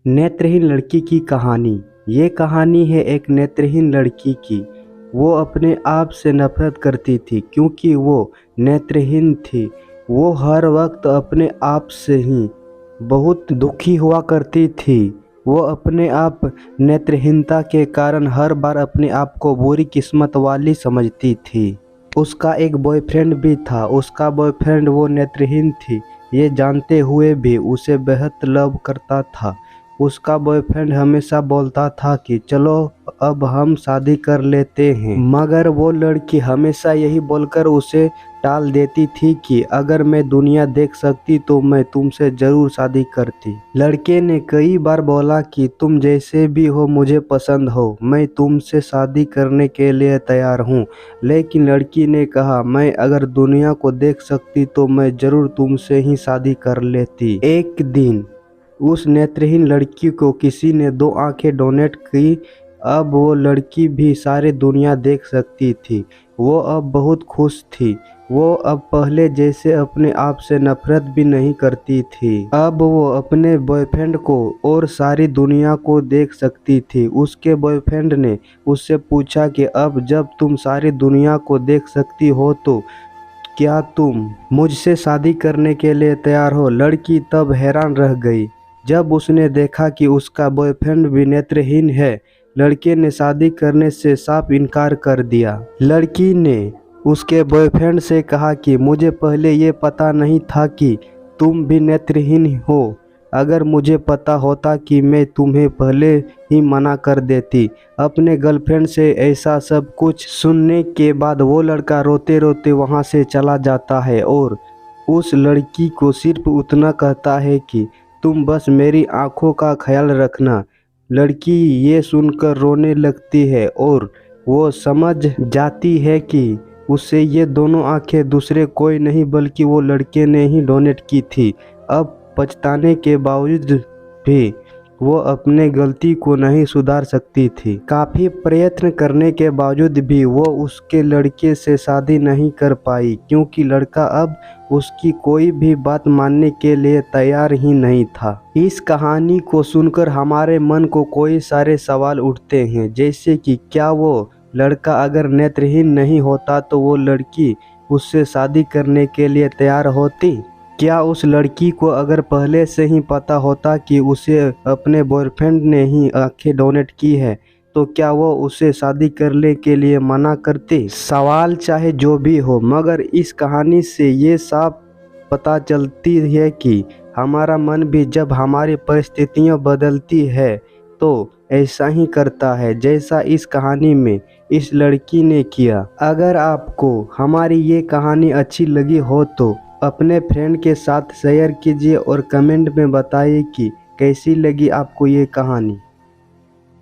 नेत्रहीन लड़की की कहानी। ये कहानी है एक नेत्रहीन लड़की की। वो अपने आप से नफरत करती थी क्योंकि वो नेत्रहीन थी। वो हर वक्त अपने आप से ही बहुत दुखी हुआ करती थी। वो अपने आप नेत्रहीनता के कारण हर बार अपने आप को बुरी किस्मत वाली समझती थी। उसका एक बॉयफ्रेंड भी था। उसका बॉयफ्रेंड वो नेत्रहीन थी ये जानते हुए भी उसे बेहद लव करता था। उसका बॉयफ्रेंड हमेशा बोलता था कि चलो अब हम शादी कर लेते हैं, मगर वो लड़की हमेशा यही बोलकर उसे टाल देती थी कि अगर मैं दुनिया देख सकती तो मैं तुमसे जरूर शादी करती। लड़के ने कई बार बोला कि तुम जैसे भी हो मुझे पसंद हो, मैं तुमसे शादी करने के लिए तैयार हूँ। लेकिन लड़की ने कहा मैं अगर दुनिया को देख सकती तो मैं जरूर तुमसे ही शादी कर लेती। एक दिन उस नेत्रहीन लड़की को किसी ने 2 आंखें डोनेट की। अब वो लड़की भी सारी दुनिया देख सकती थी। वो अब बहुत खुश थी। वो अब पहले जैसे अपने आप से नफरत भी नहीं करती थी। अब वो अपने बॉयफ्रेंड को और सारी दुनिया को देख सकती थी। उसके बॉयफ्रेंड ने उससे पूछा कि अब जब तुम सारी दुनिया को देख सकती हो तो क्या तुम मुझसे शादी करने के लिए तैयार हो। लड़की तब हैरान रह गई जब उसने देखा कि उसका बॉयफ्रेंड भी नेत्रहीन है। लड़के ने शादी करने से साफ इनकार कर दिया। लड़की ने उसके बॉयफ्रेंड से कहा कि मुझे पहले ये पता नहीं था कि तुम भी नेत्रहीन हो। अगर मुझे पता होता कि मैं तुम्हें पहले ही मना कर देती। अपने गर्लफ्रेंड से ऐसा सब कुछ सुनने के बाद वो लड़का रोते रोते वहाँ से चला जाता है और उस लड़की को सिर्फ उतना कहता है कि तुम बस मेरी आंखों का ख्याल रखना। लड़की ये सुनकर रोने लगती है और वो समझ जाती है कि उससे ये दोनों आंखें दूसरे कोई नहीं बल्कि वो लड़के ने ही डोनेट की थी। अब पछताने के बावजूद भी वो अपने गलती को नहीं सुधार सकती थी। काफ़ी प्रयत्न करने के बावजूद भी वो उसके लड़के से शादी नहीं कर पाई क्योंकि लड़का अब उसकी कोई भी बात मानने के लिए तैयार ही नहीं था। इस कहानी को सुनकर हमारे मन को कोई सारे सवाल उठते हैं, जैसे कि क्या वो लड़का अगर नेत्रहीन नहीं होता तो वो लड़की उससे शादी करने के लिए तैयार होती। क्या उस लड़की को अगर पहले से ही पता होता कि उसे अपने बॉयफ्रेंड ने ही आंखें डोनेट की है तो क्या वो उसे शादी करने के लिए मना करती। सवाल चाहे जो भी हो, मगर इस कहानी से ये साफ पता चलती है कि हमारा मन भी जब हमारी परिस्थितियां बदलती है तो ऐसा ही करता है जैसा इस कहानी में इस लड़की ने किया। अगर आपको हमारी ये कहानी अच्छी लगी हो तो अपने फ्रेंड के साथ शेयर कीजिए और कमेंट में बताइए कि कैसी लगी आपको ये कहानी।